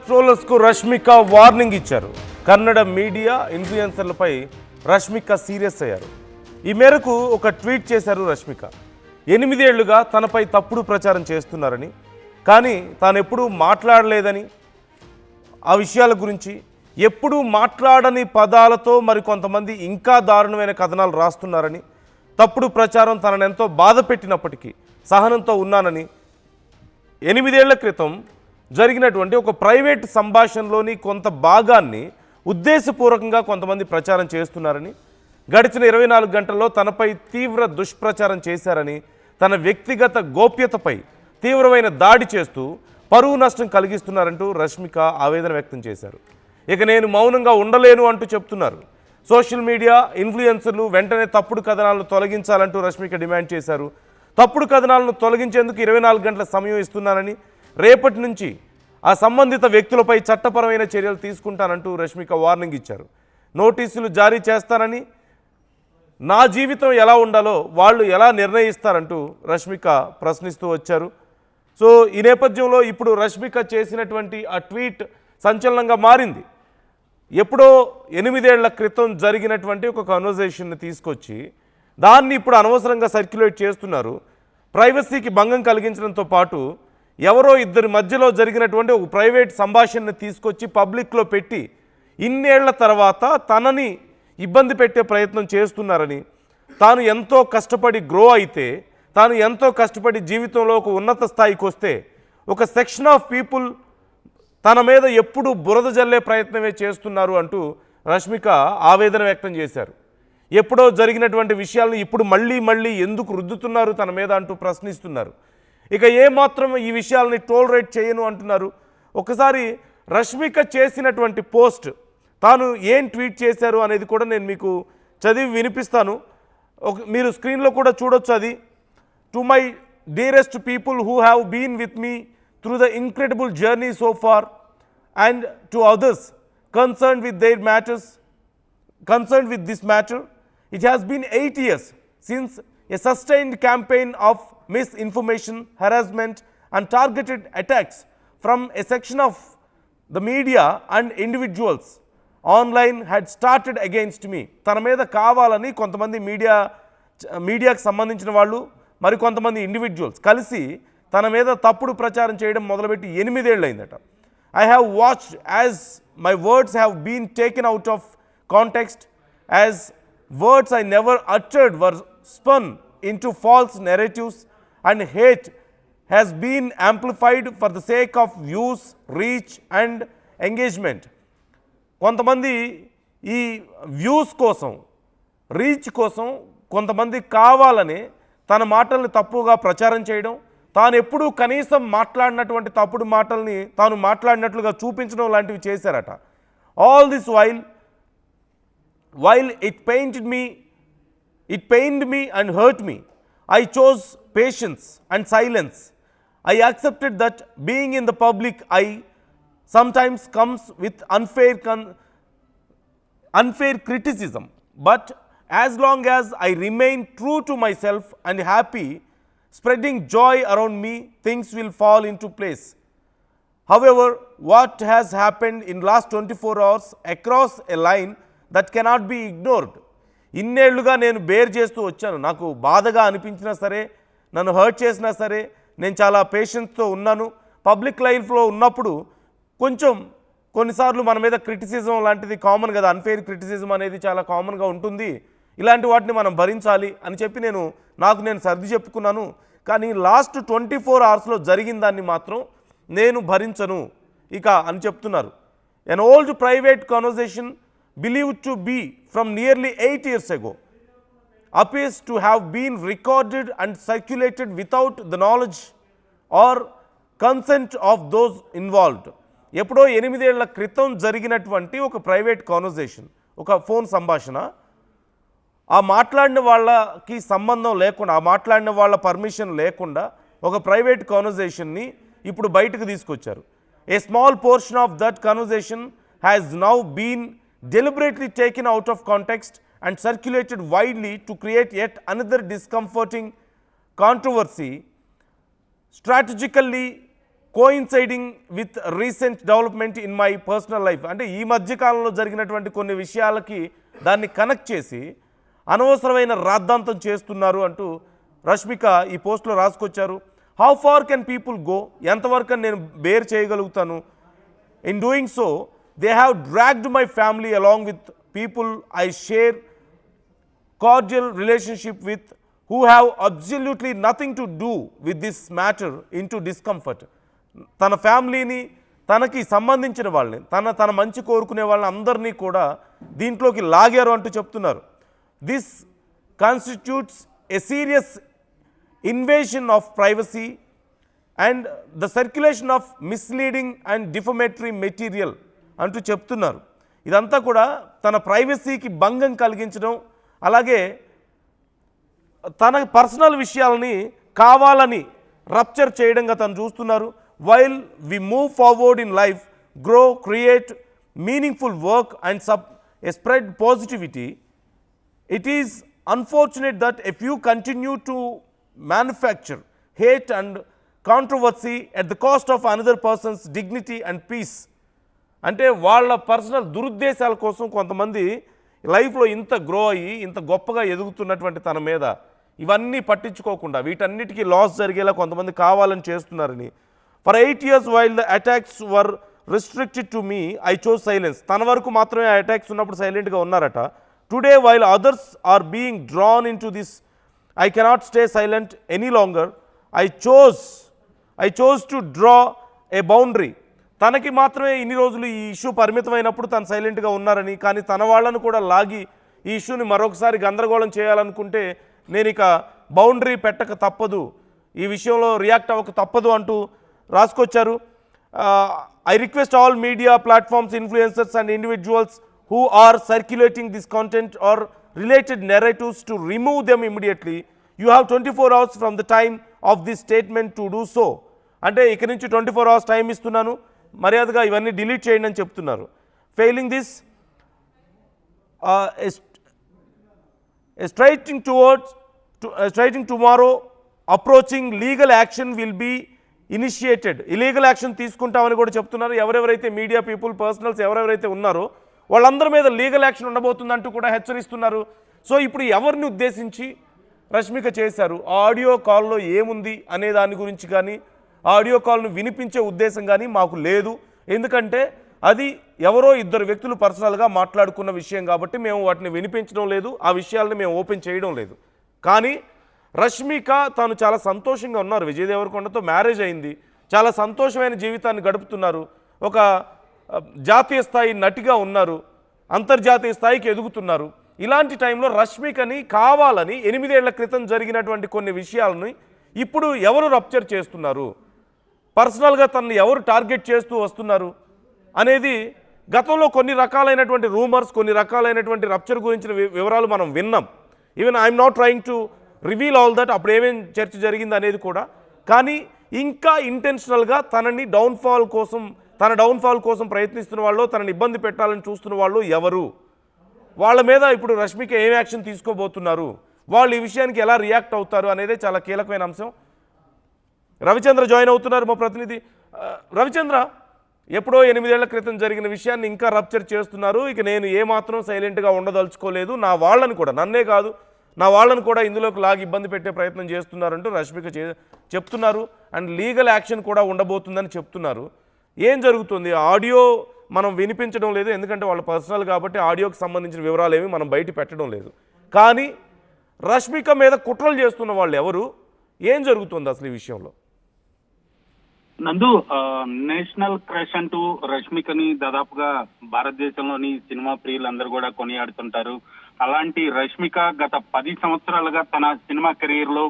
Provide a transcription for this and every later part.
ట్రోలర్స్కు Rashmika warning ఇచ్చారు. Kannada media ఇన్ఫ్లుయెన్సర్లపై Rashmika serious అయ్యారు. ఈ మేరకు ఒక ట్వీట్ చేశారు రష్మిక. 8 ఏళ్లుగా తనపై తప్పుడు ప్రచారం చేస్తున్నారని, కానీ తానెప్పుడూ మాట్లాడలేదని, ఆ విషయాల గురించి ఎప్పుడూ మాట్లాడని పదాలతో మరికొంతమంది ఇంకా దారుణమైన కథనాలు రాస్తున్నారని, తప్పుడు ప్రచారం తనను ఎంతో బాధ పెట్టినప్పటికీ సహనంతో ఉన్నానని, 8 ఏళ్ల క్రితం జరిగినటువంటి ఒక ప్రైవేట్ సంభాషణలోని కొంత భాగాన్ని ఉద్దేశపూర్వకంగా కొంతమంది ప్రచారం చేస్తున్నారని, గడిచిన 24 గంటల్లో తనపై తీవ్ర దుష్ప్రచారం చేశారని, తన వ్యక్తిగత గోప్యతపై తీవ్రమైన దాడి చేస్తూ పరువు నష్టం కలిగిస్తున్నారంటూ రష్మిక ఆవేదన వ్యక్తం చేశారు. ఇక నేను మౌనంగా ఉండలేను అంటూ చెప్తున్నారు. సోషల్ మీడియా ఇన్ఫ్లుయెన్సర్లు వెంటనే తప్పుడు కథనాలను తొలగించాలంటూ రష్మిక డిమాండ్ చేశారు. తప్పుడు కథనాలను తొలగించేందుకు 24 గంటల సమయం ఇస్తున్నానని, రేపటి నుంచి ఆ సంబంధిత వ్యక్తులపై చట్టపరమైన చర్యలు తీసుకుంటానంటూ రష్మిక వార్నింగ్ ఇచ్చారు. నోటీసులు జారీ చేస్తానని, నా జీవితం ఎలా ఉండాలో వాళ్ళు ఎలా నిర్ణయిస్తారంటూ రష్మిక ప్రశ్నిస్తూ వచ్చారు. సో ఈ నేపథ్యంలో ఇప్పుడు రష్మిక చేసినటువంటి ఆ ట్వీట్ సంచలనంగా మారింది. ఎప్పుడో 8 ఏళ్ల క్రితం జరిగినటువంటి ఒక కన్వర్జేషన్ని తీసుకొచ్చి దాన్ని ఇప్పుడు అనవసరంగా సర్క్యులేట్ చేస్తున్నారు. ప్రైవసీకి భంగం కలిగించడంతో పాటు ఎవరో ఇద్దరి మధ్యలో జరిగినటువంటి ఒక ప్రైవేట్ సంభాషణని తీసుకొచ్చి పబ్లిక్లో పెట్టి ఇన్నేళ్ల తర్వాత తనని ఇబ్బంది పెట్టే ప్రయత్నం చేస్తున్నారని, తాను ఎంతో కష్టపడి గ్రో అయితే, తాను ఎంతో కష్టపడి జీవితంలో ఒక ఉన్నత స్థాయికి వస్తే ఒక సెక్షన్ ఆఫ్ పీపుల్ తన మీద ఎప్పుడు బురద జల్లే ప్రయత్నమే చేస్తున్నారు అంటూ రష్మిక ఆవేదన వ్యక్తం చేశారు. ఎప్పుడో జరిగినటువంటి విషయాలను ఇప్పుడు మళ్ళీ ఎందుకు రుద్దుతున్నారు తన మీద అంటూ ప్రశ్నిస్తున్నారు. ఇక ఏమాత్రం ఈ విషయాలని టోలరేట్ చేయను అంటున్నారు. ఒకసారి రష్మిక చేసినటువంటి పోస్ట్, తాను ఏం ట్వీట్ చేశారు అనేది కూడా నేను మీకు చదివి వినిపిస్తాను. మీరు స్క్రీన్లో కూడా చూడొచ్చు అది. To my dearest people who have been with me through the incredible journey so far and to others concerned with their matters concerned with this matter, it has been 8 years since a sustained campaign of misinformation, harassment and targeted attacks from a section of the media and individuals online had started against me. తన మీద కావాలని కొంతమంది మీడియాకి సంబంధించిన వాళ్ళు మరి కొంతమంది individuals కలిసి తన మీద తప్పుడు ప్రచారం చేయడం మొదలుపెట్టి 8 ఏళ్ళు అయిందట. I have watched as my words have been taken out of context, as words I never uttered were spun into false narratives, and hate has been amplified for the sake of views, reach and engagement. కొంతమంది ఈ views కోసం, reach కోసం కొంతమంది కావాలని తన మాటల్ని తప్పుగా ప్రచారం చేయడం, తాను ఎప్పుడూ కనీసం మాట్లాడినటువంటి తప్పుడు మాటల్ని తాను మాట్లాడినట్లుగా చూపించడం లాంటివి చేశారట. All this while it pained me and hurt me, I chose patience and silence. I accepted that being in the public eye sometimes comes with unfair criticism, but as long as I remain true to myself and happy, spreading joy around me, things will fall into place. However, what has happened in last 24 hours across a line that cannot be ignored. ఇన్నేళ్లుగా నేను bear చేస్తూ వచ్చాను. నాకు బాధగా అనిపించినా సరే, నన్ను hurt చేసినా సరే, నేను చాలా పేషెన్స్తో ఉన్నాను. పబ్లిక్ లైఫ్లో ఉన్నప్పుడు కొన్నిసార్లు మన మీద క్రిటిసిజం లాంటిది కామన్ కదా, అన్ఫెయిర్ క్రిటిసిజం అనేది చాలా కామన్గా ఉంటుంది. ఇలాంటి వాటిని మనం భరించాలి అని చెప్పి నేను సర్ది చెప్పుకున్నాను. కానీ లాస్ట్ 24 అవర్స్లో జరిగిన దాన్ని మాత్రం నేను భరించను ఇక అని చెప్తున్నారు. an old private conversation believed to be from nearly 8 years ago appears to have been recorded and circulated without the knowledge or consent of those involved. ఎప్పుడో 8 ఏళ్ల క్రితం జరిగినటువంటి ఒక ప్రైవేట్ కాన్వర్జేషన్, ఒక ఫోన్ సంభాషణ, ఆ మాట్లాడిన వాళ్ళకి సంబంధం లేకుండా, ఆ మాట్లాడిన వాళ్ళ పర్మిషన్ లేకుండా ఒక ప్రైవేట్ కాన్వర్జేషన్ని ఇప్పుడు బయటకు తీసుకొచ్చారు. A small portion of that conversation has now been deliberately taken out of context and circulated widely to create yet another discomforting controversy. Strategically coinciding with recent development in my personal life. అంటే ఈ మధ్యకాలంలో జరిగినటువంటి కొన్ని విషయాలకి దాన్ని connect చేసి అనవసరమైన రాద్ధాంతం చేస్తున్నారు అంటూ రష్మిక ఈ పోస్ట్లో రాసుకొచ్చారు. How far can people go, ఎంతవరకు నేను బేర్ చేయగలుగుతాను. In doing so they have dragged my family along with people I share cordial relationship with, who have absolutely nothing to do with this matter, into discomfort. తన ఫ్యామిలీని, తనకి సంబంధించిన వాళ్ళని, తన మంచి కోరుకునే వాళ్ళని అందరినీ కూడా దీంట్లోకి లాగారు అంటూ చెప్తున్నారు. This constitutes a serious invasion of privacy and the circulation of misleading and defamatory material అంటూ చెప్తున్నారు. ఇదంతా కూడా తన ప్రైవసీకి భంగం కలిగించడం, అలాగే తన పర్సనల్ విషయాలని కావాలని రప్చర్ చేయడంగా తను చూస్తున్నారు. While we move forward in life, grow, create meaningful work and spread positivity, it is unfortunate that if you continue to manufacture hate and controversy at the cost of another person's dignity and peace. అంటే వాళ్ళ personal దురుద్దేశాల కోసం కొంతమంది లైఫ్లో ఇంత grow అయ్యి ఇంత గొప్పగా ఎదుగుతున్నటువంటి తన మీద ఇవన్నీ పట్టించుకోకుండా వీటన్నిటికీ లాస్ జరిగేలా కొంతమంది కావాలని చేస్తున్నారని. For 8 years while the attacks were restricted to me I chose silence. తన వరకు మాత్రమే ఆ అటాక్స్ ఉన్నప్పుడు సైలెంట్గా ఉన్నారట. Today while others are being drawn into this I cannot stay silent any longer. I chose to draw a boundary. తనకి మాత్రమే ఇన్ని రోజులు ఈ ఇష్యూ పరిమితమైనప్పుడు తను సైలెంట్గా ఉన్నారని, కానీ తన వాళ్ళను కూడా లాగి ఈ ఇష్యూని మరొకసారి గందరగోళం చేయాలనుకుంటే నేను ఇక బౌండరీ పెట్టక తప్పదు, ఈ విషయంలో రియాక్ట్ అవ్వక తప్పదు అంటూ రాసుకొచ్చారు. I request all media platforms, influencers and individuals who are circulating this content or related narratives to remove them immediately. You have 24 hours from the time of this statement to do so. అంటే ఇక నుంచి 24 hours time ఇస్తున్నాను, మర్యాదగా ఇవన్నీ delete చేయండి అని చెప్తున్నారు. Failing this starting tomorrow approaching legal action will be initiated. ఇలీగల్ యాక్షన్ తీసుకుంటామని కూడా చెప్తున్నారు. ఎవరెవరైతే మీడియా పీపుల్, పర్సనల్స్ ఎవరెవరైతే ఉన్నారో వాళ్ళందరి మీద లీగల్ యాక్షన్ ఉండబోతుందంటూ కూడా హెచ్చరిస్తున్నారు. సో ఇప్పుడు ఎవరిని ఉద్దేశించి రష్మిక చేశారు, ఆ ఆడియో కాల్లో ఏముంది అనే దాని గురించి కానీ, ఆ ఆడియో కాల్ను వినిపించే ఉద్దేశం కానీ మాకు లేదు. ఎందుకంటే అది ఎవరో ఇద్దరు వ్యక్తులు పర్సనల్గా మాట్లాడుకున్న విషయం కాబట్టి మేము వాటిని వినిపించడం లేదు, ఆ విషయాలను మేము ఓపెన్ చేయడం లేదు. కానీ రష్మిక తాను చాలా సంతోషంగా ఉన్నారు. విజయ్ దేవరకొండతో మ్యారేజ్ అయింది, చాలా సంతోషమైన జీవితాన్ని గడుపుతున్నారు, ఒక జాతీయ స్థాయి నటిగా ఉన్నారు, అంతర్జాతీయ స్థాయికి ఎదుగుతున్నారు. ఇలాంటి టైంలో రష్మికని కావాలని 8 ఏళ్ల క్రితం జరిగినటువంటి కొన్ని విషయాలని ఇప్పుడు ఎవరు రప్చర్ చేస్తున్నారు, పర్సనల్గా తనని ఎవరు టార్గెట్ చేస్తూ వస్తున్నారు అనేది గతంలో కొన్ని రకాలైనటువంటి రూమర్స్, కొన్ని రకాలైనటువంటి రప్చర్ గురించిన వివరాలు మనం విన్నాం. Even I'm not trying to reveal all that, అప్పుడు ఏమేం చర్చ జరిగింది అనేది కూడా. కానీ ఇంకా ఇంటెన్షనల్గా తనని తన డౌన్ఫాల్ కోసం ప్రయత్నిస్తున్న వాళ్ళు, తనని ఇబ్బంది పెట్టాలని చూస్తున్న వాళ్ళు ఎవరు, వాళ్ళ మీద ఇప్పుడు రష్మిక ఏం యాక్షన్ తీసుకోబోతున్నారు, వాళ్ళు ఈ విషయానికి ఎలా రియాక్ట్ అవుతారు అనేదే చాలా కీలకమైన అంశం. రవిచంద్ర జాయిన్ అవుతున్నారు, మా ప్రతినిధి. రవిచంద్ర, ఎప్పుడో 8 ఏళ్ల క్రితం జరిగిన విషయాన్ని ఇంకా రప్చర్ చేస్తున్నారు. ఇక నేను ఏమాత్రం సైలెంట్గా ఉండదలుచుకోలేదు, నా వాళ్ళని కూడా, నన్నే కాదు నా వాళ్ళను కూడా ఇందులోకి లాగి ఇబ్బంది పెట్టే ప్రయత్నం చేస్తున్నారంటూ రష్మిక చెప్తున్నారు. అండ్ లీగల్ యాక్షన్ కూడా ఉండబోతుందని చెప్తున్నారు. ఏం జరుగుతుంది? ఆడియో మనం వినిపించడం లేదు, ఎందుకంటే వాళ్ళ పర్సనల్ కాబట్టి ఆడియోకి సంబంధించిన వివరాలు ఏమి మనం బయట పెట్టడం లేదు. కానీ రష్మిక మీద కుట్రలు చేస్తున్న వాళ్ళు ఎవరు, ఏం జరుగుతుంది అసలు ఈ విషయంలో? నందు, నేషనల్ క్రష్ అంటూ రష్మికని దాదాపుగా భారతదేశంలోని సినిమా ప్రియులందరూ కూడా కొనియాడుతుంటారు. అలాంటి రష్మిక గత 10 సంవత్సరాలుగా తన సినిమా కెరీర్ లో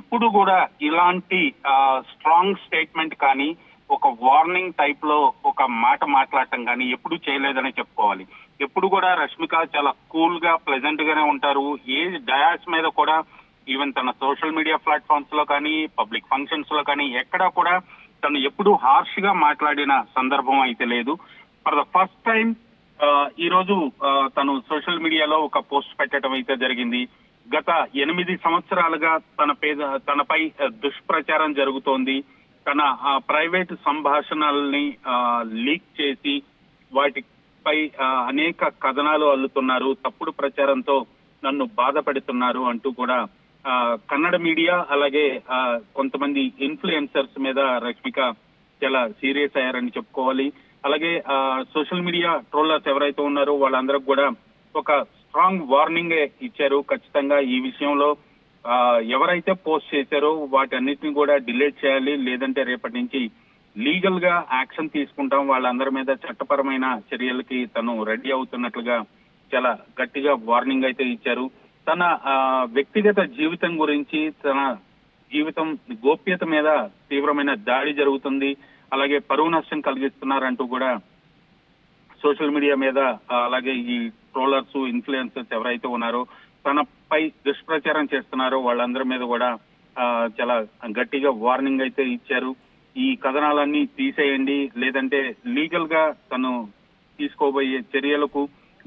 ఎప్పుడు కూడా ఇలాంటి స్ట్రాంగ్ స్టేట్మెంట్ కానీ, ఒక వార్నింగ్ టైప్ లో ఒక మాట మాట్లాడటం కానీ ఎప్పుడు చేయలేదని చెప్పుకోవాలి. ఎప్పుడు కూడా రష్మిక చాలా కూల్ గా, ప్లెజెంట్ గానే ఉంటారు. ఏ డయాస్ మీద కూడా, ఈవెన్ తన సోషల్ మీడియా ప్లాట్ఫామ్స్ లో కానీ, పబ్లిక్ ఫంక్షన్స్ లో కానీ ఎక్కడా కూడా తను ఎప్పుడు హార్ష్ గా మాట్లాడిన సందర్భం అయితే లేదు. ఫర్ ద ఫస్ట్ టైం ఈ రోజు తను సోషల్ మీడియాలో ఒక పోస్ట్ పెట్టడం అయితే జరిగింది. గత 8 సంవత్సరాలుగా తనపై దుష్ప్రచారం జరుగుతోంది. తన ప్రైవేట్ సంభాషణల్ని లీక్ చేసి వాటిపై అనేక కథనాలు అల్లుతున్నారు, తప్పుడు ప్రచారంతో నన్ను బాధ పెడుతున్నారు అంటూ కూడా కన్నడ మీడియా అలాగే కొంతమంది ఇన్ఫ్లుయెన్సర్స్ మీద రష్మిక చాలా సీరియస్ అయ్యారని చెప్పుకోవాలి. అలాగే సోషల్ మీడియా ట్రోలర్స్ ఎవరైతే ఉన్నారో వాళ్ళందరికి కూడా ఒక స్ట్రాంగ్ వార్నింగ్ ఇచ్చారు. ఖచ్చితంగా ఈ విషయంలో ఎవరైతే పోస్ట్ చేశారో వాటన్నిటిని కూడా డిలీట్ చేయాలి, లేదంటే రేపటి నుంచి లీగల్ గా యాక్షన్ తీసుకుంటాం, వాళ్ళందరి మీద చట్టపరమైన చర్యలకి తను రెడీ అవుతున్నట్లుగా చాలా గట్టిగా వార్నింగ్ అయితే ఇచ్చారు. తన వ్యక్తిగత జీవితం గురించి, తన జీవితం గోప్యత మీద తీవ్రమైన దాడి జరుగుతుంది, అలాగే పరువు నష్టం కలిగిస్తున్నారంటూ కూడా సోషల్ మీడియా మీద అలాగే ఈ ట్రోలర్స్ ఇన్ఫ్లుయెన్సర్స్ ఎవరైతే ఉన్నారో తనపై దుష్ప్రచారం చేస్తున్నారో వాళ్ళందరి మీద కూడా చాలా గట్టిగా వార్నింగ్ అయితే ఇచ్చారు. ఈ కథనాలన్నీ తీసేయండి, లేదంటే లీగల్ గా తను తీసుకోబోయే చర్యలకు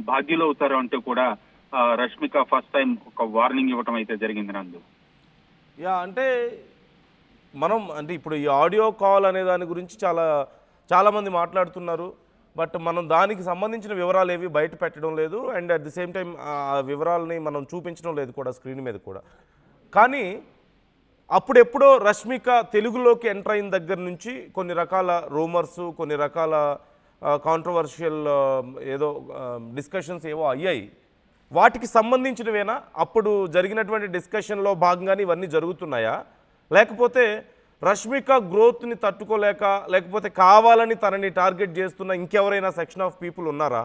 బాధ్యులు అవుతారు అంటూ కూడా రష్మిక ఫస్ట్ టైం ఒక వార్నింగ్ ఇవ్వటం అయితే జరిగింది నందు. అంటే మనం అంటే ఇప్పుడు ఈ ఆడియో కాల్ అనే దాని గురించి చాలామంది మాట్లాడుతున్నారు. బట్ మనం దానికి సంబంధించిన వివరాలు ఏవి బయట పెట్టడం లేదు, and at the same time ఆ వివరాలని మనం చూపించడం లేదు కూడా స్క్రీన్ మీద కూడా. కానీ అప్పుడెప్పుడో రష్మిక తెలుగులోకి ఎంటర్ అయిన దగ్గర నుంచి కొన్ని రకాల రూమర్స్, కొన్ని రకాల కాంట్రవర్షియల్ ఏదో డిస్కషన్స్ ఏవో అయ్యాయి. వాటికి సంబంధించినవేనా అప్పుడు జరిగినటువంటి డిస్కషన్లో భాగంగానే ఇవన్నీ జరుగుతున్నాయా, లేకపోతే రష్మిక గ్రోత్ని తట్టుకోలేక, లేకపోతే కావాలని తనని టార్గెట్ చేస్తున్న ఇంకెవరైనా సెక్షన్ ఆఫ్ పీపుల్ ఉన్నారా?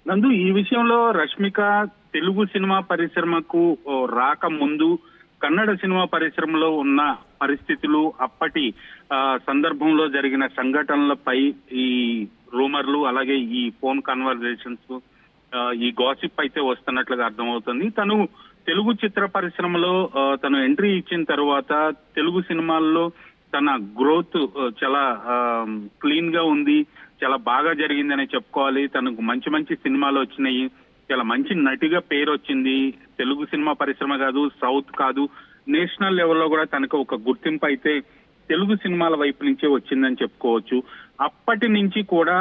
నందు, ఈ విషయంలో రష్మిక తెలుగు సినిమా పరిశ్రమకు రాక ముందు కన్నడ సినిమా పరిశ్రమలో ఉన్న పరిస్థితులు, అప్పటి సందర్భంలో జరిగిన సంఘటనలపై ఈ రూమర్లు అలాగే ఈ ఫోన్ కన్వర్జేషన్స్, ఈ గాసిప్ అయితే వస్తున్నట్లుగా అర్థమవుతుంది. తను తెలుగు చిత్ర పరిశ్రమలో తను ఎంట్రీ ఇచ్చిన తర్వాత తెలుగు సినిమాల్లో తన గ్రోత్ చాలా క్లీన్ గా ఉంది, చాలా బాగా జరిగిందని చెప్పుకోవాలి. తనకు మంచి మంచి సినిమాలు వచ్చినాయి, చాలా మంచి నటిగా పేరు వచ్చింది. తెలుగు సినిమా పరిశ్రమ కాదు, సౌత్ కాదు, నేషనల్ లెవెల్లో కూడా తనకు ఒక గుర్తింపు అయితే తెలుగు సినిమాల వైపు నుంచే వచ్చిందని చెప్పుకోవచ్చు. అప్పటి నుంచి కూడా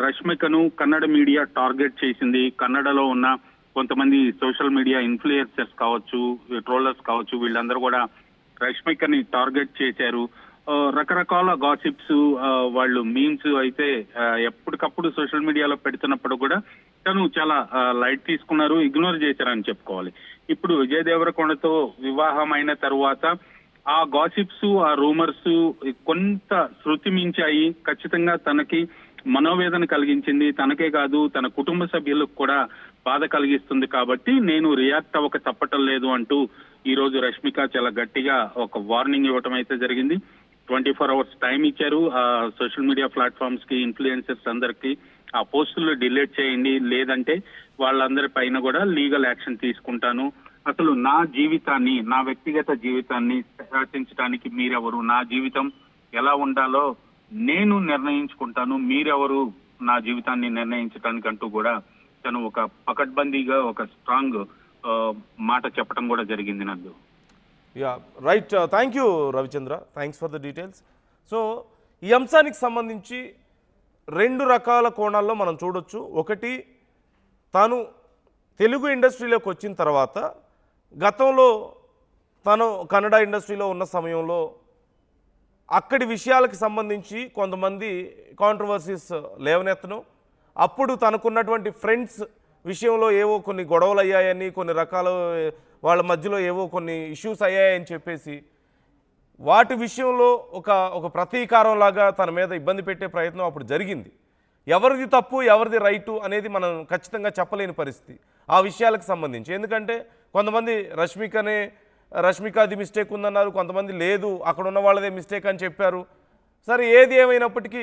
రష్మికను కన్నడ మీడియా టార్గెట్ చేసింది. కన్నడలో ఉన్న కొంతమంది సోషల్ మీడియా ఇన్ఫ్లుయెన్సర్స్ కావచ్చు, ట్రోలర్స్ కావచ్చు, వీళ్ళందరూ కూడా రష్మికని టార్గెట్ చేశారు. రకరకాల గాసిప్స్, వాళ్ళు మీమ్స్ అయితే ఎప్పటికప్పుడు సోషల్ మీడియాలో పెడుతున్నప్పుడు కూడా తను చాలా లైట్ తీసుకున్నారు, ఇగ్నోర్ చేశారని చెప్పుకోవాలి. ఇప్పుడు విజయ్ దేవరకొండతో వివాహం అయిన తర్వాత ఆ గాసిప్స్, ఆ రూమర్స్ కొంత శృతి మించాయి. ఖచ్చితంగా తనకి మనోవేదన కలిగించింది, తనకే కాదు తన కుటుంబ సభ్యులకు కూడా బాధ కలిగిస్తుంది. కాబట్టి నేను రియాక్ట్ అవ్వక తప్పటం లేదు అంటూ ఈ రోజు రష్మిక చాలా గట్టిగా ఒక వార్నింగ్ ఇవ్వటం అయితే జరిగింది. 24 hours టైం ఇచ్చారు ఆ సోషల్ మీడియా ప్లాట్ఫామ్స్ కి, ఇన్ఫ్లుయెన్సర్స్ అందరికి ఆ పోస్టులు డిలీట్ చేయండి, లేదంటే వాళ్ళందరి పైన కూడా లీగల్ యాక్షన్ తీసుకుంటాను. అసలు నా జీవితాన్ని, నా వ్యక్తిగత జీవితాన్ని శాసించడానికి మీరెవరు, నా జీవితం ఎలా ఉండాలో నేను నిర్ణయించుకుంటాను, మీరెవరు నా జీవితాన్ని నిర్ణయించడానికి అంటూ కూడా తను ఒక పకడ్బందీగా ఒక స్ట్రాంగ్ మాట చెప్పడం కూడా జరిగింది నందు. Right, thank you Ravichandra, thanks for the details. So ఈ అంశానికి సంబంధించి రెండు రకాల కోణాల్లో మనం చూడొచ్చు. ఒకటి, తాను తెలుగు ఇండస్ట్రీలోకి వచ్చిన తర్వాత గతంలో తను కన్నడ ఇండస్ట్రీలో ఉన్న సమయంలో అక్కడి విషయాలకు సంబంధించి కొంతమంది కాంట్రవర్సీస్ లేవనెత్తను, అప్పుడు తనకున్నటువంటి ఫ్రెండ్స్ విషయంలో ఏవో కొన్ని గొడవలు అయ్యాయని, కొన్ని రకాల వాళ్ళ మధ్యలో ఏవో కొన్ని ఇష్యూస్ అయ్యాయని చెప్పేసి వాటి విషయంలో ఒక ప్రతీకారం లాగా తన మీద ఇబ్బంది పెట్టే ప్రయత్నం అప్పుడు జరిగింది. ఎవరిది తప్పు ఎవరిది రైటు అనేది మనం ఖచ్చితంగా చెప్పలేని పరిస్థితి ఆ విషయాలకు సంబంధించి. ఎందుకంటే కొంతమంది రష్మికది మిస్టేక్ ఉందన్నారు, కొంతమంది లేదు అక్కడ ఉన్న వాళ్ళదే మిస్టేక్ అని చెప్పారు. సరే, ఏది ఏమైనప్పటికీ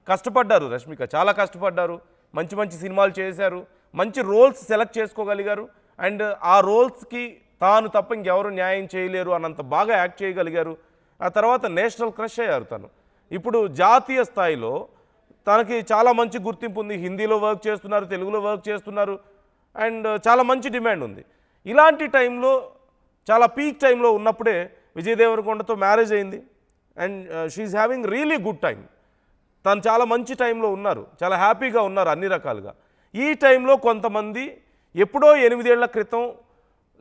కష్టపడ్డారు రష్మిక, చాలా కష్టపడ్డారు, మంచి మంచి సినిమాలు చేశారు, మంచి రోల్స్ సెలెక్ట్ చేసుకోగలిగారు, అండ్ ఆ రోల్స్కి తాను తప్ప ఇంకెవరు న్యాయం చేయలేరు అన్నంత బాగా యాక్ట్ చేయగలిగారు. ఆ తర్వాత నేషనల్ క్రష్ అయ్యారు తను. ఇప్పుడు జాతీయ స్థాయిలో తనకి చాలా మంచి గుర్తింపు ఉంది, హిందీలో వర్క్ చేస్తున్నారు, తెలుగులో వర్క్ చేస్తున్నారు, అండ్ చాలా మంచి డిమాండ్ ఉంది. ఇలాంటి టైంలో, చాలా పీక్ టైంలో ఉన్నప్పుడే విజయ్ దేవరకొండతో మ్యారేజ్ అయింది and she's having really good time. తను చాలా మంచి టైంలో ఉన్నారు, చాలా హ్యాపీగా ఉన్నారు అన్ని రకాలుగా. ఈ టైంలో కొంతమంది ఎప్పుడో 8 ఏళ్ల క్రితం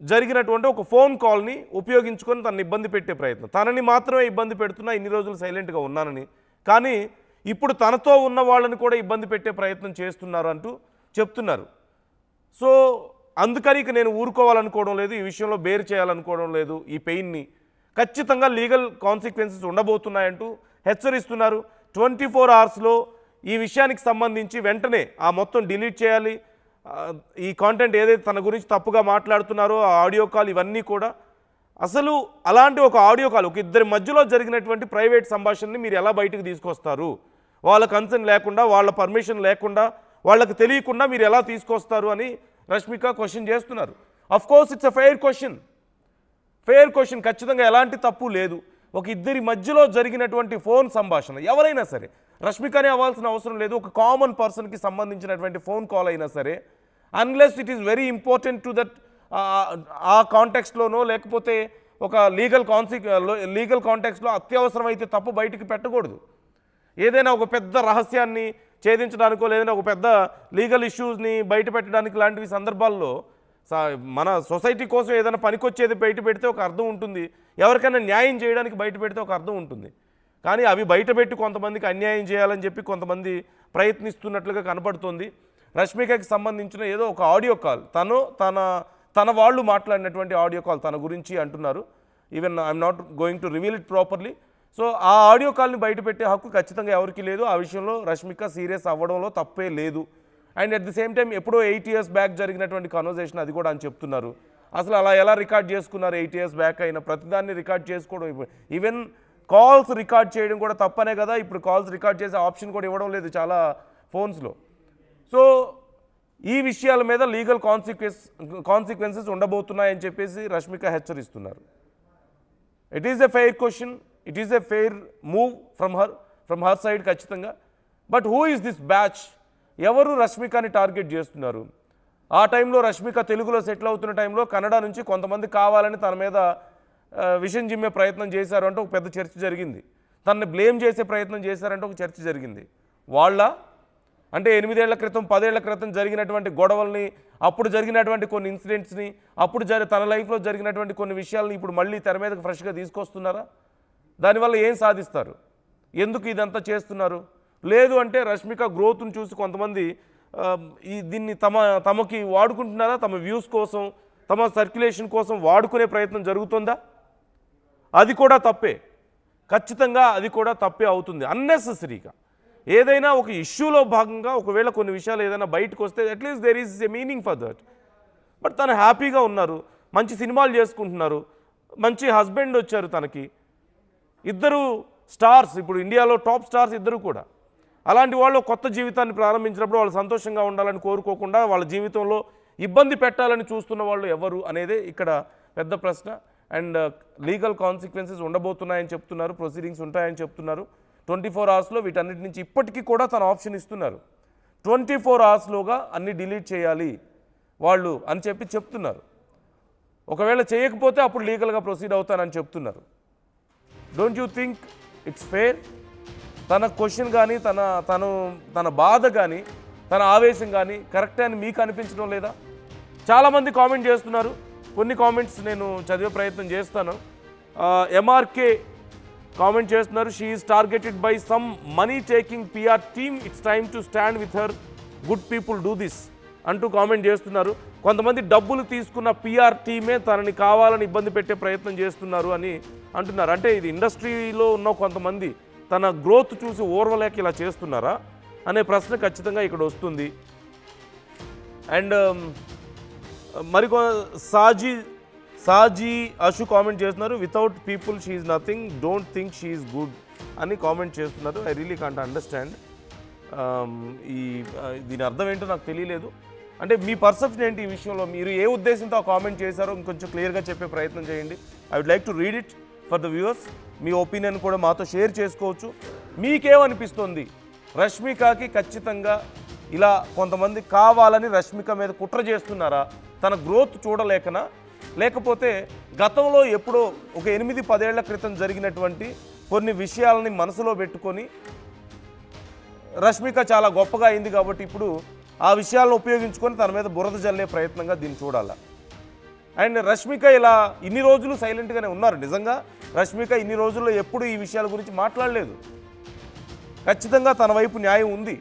జరిగినటువంటి ఒక ఫోన్ కాల్ని ఉపయోగించుకొని తనని ఇబ్బంది పెట్టే ప్రయత్నం, తనని మాత్రమే ఇబ్బంది పెడుతున్నా ఇన్ని రోజులు సైలెంట్గా ఉన్నానని, కానీ ఇప్పుడు తనతో ఉన్న వాళ్ళని కూడా ఇబ్బంది పెట్టే ప్రయత్నం చేస్తున్నారు అంటూ చెప్తున్నారు. సో అందుకని ఇక నేను ఊరుకోవాలనుకోవడం లేదు, ఈ విషయంలో బేర్ చేయాలనుకోవడం లేదు, ఈ పెయిన్ని ఖచ్చితంగా లీగల్ కాన్సిక్వెన్సెస్ ఉండబోతున్నాయంటూ హెచ్చరిస్తున్నారు. 24 అవర్స్లో ఈ విషయానికి సంబంధించి వెంటనే ఆ మొత్తం డిలీట్ చేయాలి. ఈ కాంటెంట్ ఏదైతే తన గురించి తప్పుగా మాట్లాడుతున్నారో ఆ ఆడియో కాల్ ఇవన్నీ కూడా, అసలు అలాంటి ఒక ఆడియో కాల్ ఒక ఇద్దరి మధ్యలో జరిగినటువంటి ప్రైవేట్ సంభాషణని మీరు ఎలా బయటకు తీసుకొస్తారు? వాళ్ళ కన్సర్న్ లేకుండా, వాళ్ళ పర్మిషన్ లేకుండా, వాళ్ళకి తెలియకుండా మీరు ఎలా తీసుకొస్తారు అని రష్మిక క్వశ్చన్ చేస్తున్నారు. Of course it's a fair question, ఖచ్చితంగా ఎలాంటి తప్పు లేదు. ఒక ఇద్దరి మధ్యలో జరిగినటువంటి ఫోన్ సంభాషణ ఎవరైనా సరే, రష్మికనే అవ్వాల్సిన అవసరం లేదు, ఒక కామన్ పర్సన్కి సంబంధించినటువంటి ఫోన్ కాల్ అయినా సరే, unless it is very important to that ఆ కాంటెక్స్ట్లోనో లేకపోతే ఒక లీగల్ కాంటెక్స్లో అత్యవసరం అయితే తప్పు బయటికి పెట్టకూడదు. ఏదైనా ఒక పెద్ద రహస్యాన్ని ఛేదించడానికో లేదంటే ఒక పెద్ద లీగల్ ఇష్యూస్ని బయట పెట్టడానికి లాంటివి సందర్భాల్లో మన సొసైటీ కోసం ఏదైనా పనికొచ్చేది బయట పెడితే ఒక అర్థం ఉంటుంది, ఎవరికైనా న్యాయం చేయడానికి బయట పెడితే ఒక అర్థం ఉంటుంది. కానీ అవి బయట పెట్టి కొంతమందికి అన్యాయం చేయాలని చెప్పి కొంతమంది ప్రయత్నిస్తున్నట్లుగా కనపడుతుంది. రష్మికకి సంబంధించిన ఏదో ఒక ఆడియో కాల్, తన వాళ్ళు మాట్లాడినటువంటి ఆడియో కాల్ తన గురించి అంటున్నారు. Even I'm not going to reveal it properly. So ఆ ఆడియో కాల్ని బయట పెట్టే హక్కు ఖచ్చితంగా ఎవరికి లేదు. ఆ విషయంలో రష్మిక సీరియస్ అవ్వడంలో తప్పే లేదు. And at the same time ఎప్పుడో 8 years బ్యాక్ జరిగినటువంటి కన్వర్జేషన్ అది కూడా అని చెప్తున్నారు. అసలు అలా ఎలా రికార్డ్ చేసుకున్నారు? 8 years బ్యాక్ అయిన ప్రతిదాన్ని రికార్డ్ చేసుకోవడం, ఈవెన్ కాల్స్ రికార్డ్ చేయడం కూడా తప్పనే కదా. ఇప్పుడు కాల్స్ రికార్డ్ చేసే ఆప్షన్ కూడా ఇవ్వడం లేదు చాలా ఫోన్స్లో. సో ఈ విషయాల మీద లీగల్ కాన్సిక్వెన్సెస్ ఉండబోతున్నాయని చెప్పేసి రష్మిక హెచ్చరిస్తున్నారు. It is a fair question, it is a fair move from her side ఖచ్చితంగా. But who is this batch? ఎవరు రష్మికని టార్గెట్ చేస్తున్నారు? ఆ టైంలో రష్మిక తెలుగులో సెటిల్ అవుతున్న టైంలో కన్నడ నుంచి కొంతమంది కావాలని తన మీద విషం జిమ్మే ప్రయత్నం చేశారంటే ఒక పెద్ద చర్చ జరిగింది. తనని బ్లేమ్ చేసే ప్రయత్నం చేశారంటే ఒక చర్చ జరిగింది. వాళ్ళ అంటే 8 ఏళ్ల క్రితం 10 ఏళ్ల క్రితం జరిగినటువంటి గొడవల్ని, అప్పుడు జరిగినటువంటి కొన్ని ఇన్సిడెంట్స్ని, అప్పుడు తన లైఫ్లో జరిగినటువంటి కొన్ని విషయాల్ని ఇప్పుడు మళ్ళీ తెర మీదకి ఫ్రెష్గా తీసుకొస్తున్నారా? దానివల్ల ఏం సాధిస్తారు? ఎందుకు ఇదంతా చేస్తున్నారు? లేదు అంటే రష్మిక గ్రోత్ను చూసి కొంతమంది దీన్ని తమకి వాడుకుంటున్నారా? తమ వ్యూస్ కోసం, తమ సర్క్యులేషన్ కోసం వాడుకునే ప్రయత్నం జరుగుతుందా? అది కూడా తప్పే, ఖచ్చితంగా అది కూడా తప్పే అవుతుంది. అన్నెసెసరీగా ఏదైనా ఒక ఇష్యూలో భాగంగా ఒకవేళ కొన్ని విషయాలు ఏదైనా బయటకు వస్తే at least there is a meaning for that. But తను హ్యాపీగా ఉన్నారు, మంచి సినిమాలు చేసుకుంటున్నారు, మంచి హస్బెండ్ వచ్చారు తనకి, ఇద్దరు స్టార్స్, ఇప్పుడు ఇండియాలో టాప్ స్టార్స్ ఇద్దరు కూడా. అలాంటి వాళ్ళు కొత్త జీవితాన్ని ప్రారంభించినప్పుడు వాళ్ళు సంతోషంగా ఉండాలని కోరుకోకుండా వాళ్ళ జీవితంలో ఇబ్బంది పెట్టాలని చూస్తున్న వాళ్ళు ఎవరు అనేదే ఇక్కడ పెద్ద ప్రశ్న. అండ్ లీగల్ కాన్సిక్వెన్సెస్ ఉండబోతున్నాయని చెప్తున్నారు, ప్రొసీడింగ్స్ ఉంటాయని చెప్తున్నారు. 24 అవర్స్లో వీటన్నిటి నుంచి ఇప్పటికీ కూడా తన ఆప్షన్ ఇస్తున్నారు. 24 అవర్స్లోగా అన్ని డిలీట్ చేయాలి వాళ్ళు అని చెప్తున్నారు. ఒకవేళ చేయకపోతే అప్పుడు లీగల్గా ప్రొసీడ్ అవుతానని చెప్తున్నారు. Don't you think it's fair? తన క్వశ్చన్ కానీ తన బాధ కానీ తన ఆవేశం కానీ కరెక్టే అని మీకు అనిపించడం లేదా? చాలామంది కామెంట్ చేస్తున్నారు, కొన్ని కామెంట్స్ నేను చదివే ప్రయత్నం చేస్తాను. ఎంఆర్కే కామెంట్ చేస్తున్నారు, she is targeted by some money taking PR team, it's time to stand with her, good people do this అంటూ కామెంట్ చేస్తున్నారు. కొంతమంది డబ్బులు తీసుకున్న పిఆర్ టీమే తనని కావాలని ఇబ్బంది పెట్టే ప్రయత్నం చేస్తున్నారు అని అంటున్నారు. అంటే ఇది ఇండస్ట్రీలో ఉన్న కొంతమంది తన గ్రోత్ చూసి ఓర్వలేక ఇలా చేస్తున్నారా అనే ప్రశ్న ఖచ్చితంగా ఇక్కడ వస్తుంది. అండ్ మరికొ సాజీ అషు కామెంట్ చేస్తున్నారు, without people she is nothing, don't think she is good అని కామెంట్ చేస్తున్నారు. I really can't understand. దీని అర్థం ఏంటో నాకు తెలియలేదు. అంటే మీ పర్సెప్షన్ ఏంటి ఈ విషయంలో? మీరు ఏ ఉద్దేశంతో ఆ కామెంట్ చేశారో ఇంకొంచెం క్లియర్గా చెప్పే ప్రయత్నం చేయండి. I would like to read it for the viewers. మీ ఒపీనియన్ కూడా మాతో షేర్ చేసుకోవచ్చు. మీకేమనిపిస్తుంది? రష్మికకి ఖచ్చితంగా ఇలా కొంతమంది కావాలని రష్మిక మీద కుట్ర చేస్తున్నారా? తన గ్రోత్ చూడలేకనా? లేకపోతే గతంలో ఎప్పుడో ఒక 8-10 ఏళ్ల క్రితం జరిగినటువంటి కొన్ని విషయాలని మనసులో పెట్టుకొని రష్మిక చాలా గొప్పగా అయింది కాబట్టి ఇప్పుడు ఆ విషయాలను ఉపయోగించుకొని తన మీద బురద జల్లే ప్రయత్నంగా దీన్ని చూడాలి. అండ్ రష్మిక ఇలా ఇన్ని రోజులు సైలెంట్గానే ఉన్నారు. నిజంగా రష్మిక ఇన్ని రోజుల్లో ఎప్పుడు ఈ విషయాల గురించి మాట్లాడలేదు. ఖచ్చితంగా తన వైపు న్యాయం ఉంది.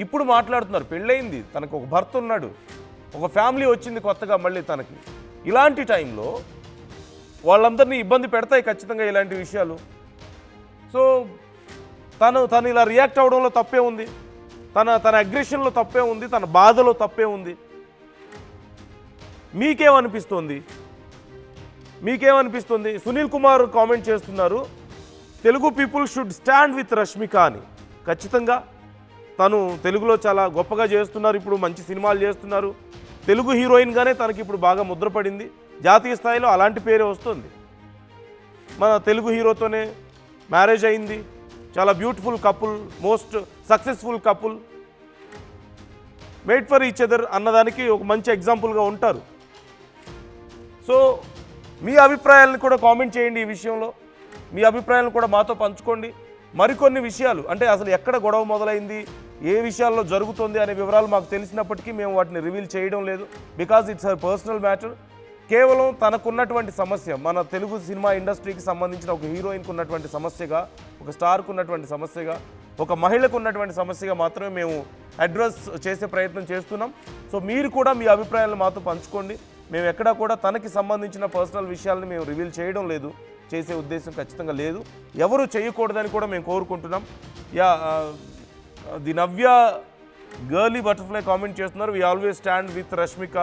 ఇప్పుడు మాట్లాడుతున్నారు. పెళ్ళయింది, తనకు ఒక భర్త ఉన్నాడు, ఒక ఫ్యామిలీ వచ్చింది కొత్తగా మళ్ళీ తనకి. ఇలాంటి టైంలో వాళ్ళందరినీ ఇబ్బంది పెడతాయి ఖచ్చితంగా ఇలాంటి విషయాలు. సో తను ఇలా రియాక్ట్ అవ్వడంలో తప్పే ఉంది, తన అగ్రెషన్లో తప్పే ఉంది, తన బాధలో తప్పే ఉంది. మీకేమనిపిస్తుంది? సునీల్ కుమార్ కామెంట్ చేస్తున్నారు, Telugu people should stand with Rashmika అని. ఖచ్చితంగా తను తెలుగులో చాలా గొప్పగా చేస్తున్నారు, ఇప్పుడు మంచి సినిమాలు చేస్తున్నారు. తెలుగు హీరోయిన్గానే తనకి ఇప్పుడు బాగా ముద్రపడింది. జాతీయ స్థాయిలో అలాంటి పేరే వస్తుంది. మన తెలుగు హీరోతోనే మ్యారేజ్ అయింది. చాలా beautiful couple, most successful couple, made for each other అన్నదానికి ఒక మంచి ఎగ్జాంపుల్గా ఉంటారు. సో మీ అభిప్రాయాలను కూడా కామెంట్ చేయండి. ఈ విషయంలో మీ అభిప్రాయాలను కూడా మాతో పంచుకోండి. మరికొన్ని విషయాలు అంటే అసలు ఎక్కడ గొడవ మొదలైంది, ఏ విషయాల్లో జరుగుతుంది అనే వివరాలు మాకు తెలిసినప్పటికీ మేము వాటిని రివీల్ చేయడం లేదు. Because it's her personal matter. కేవలం తనకున్నటువంటి సమస్య, మన తెలుగు సినిమా ఇండస్ట్రీకి సంబంధించిన ఒక హీరోయిన్కి ఉన్నటువంటి సమస్యగా, ఒక స్టార్కు ఉన్నటువంటి సమస్యగా, ఒక మహిళకు ఉన్నటువంటి సమస్యగా మాత్రమే మేము అడ్రస్ చేసే ప్రయత్నం చేస్తున్నాం. సో మీరు కూడా మీ అభిప్రాయాలను మాతో పంచుకోండి. మేము ఎక్కడా కూడా తనకి సంబంధించిన పర్సనల్ విషయాలను మేము రివీల్ చేయడం లేదు, చేసే ఉద్దేశం ఖచ్చితంగా లేదు, ఎవరు చేయకూడదని కూడా మేము కోరుకుంటున్నాం. The Navya girly butterfly comment చేస్తున్నారు, we always stand with Rashmika,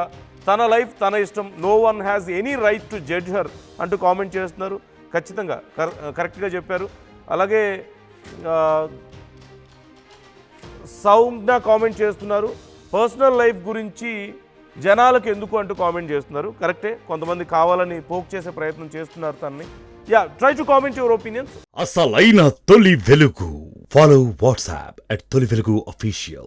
తన లైఫ్ తన ఇష్టం, no one has any right to judge her అంటూ కామెంట్ చేస్తున్నారు. ఖచ్చితంగా కరెక్ట్గా చెప్పారు. అలాగే సౌజ్ఞ కామెంట్ చేస్తున్నారు, పర్సనల్ లైఫ్ గురించి జనాలకు ఎందుకు అంటూ కామెంట్ చేస్తున్నారు. కరెక్టే, కొంతమంది కావాలని పోక్ చేసే ప్రయత్నం చేస్తున్నారు తనని. Try to comment your opinions. అసలైన తొలి వెలుగు. ఫాలో వాట్సాప్ @తొలి వెలుగు official.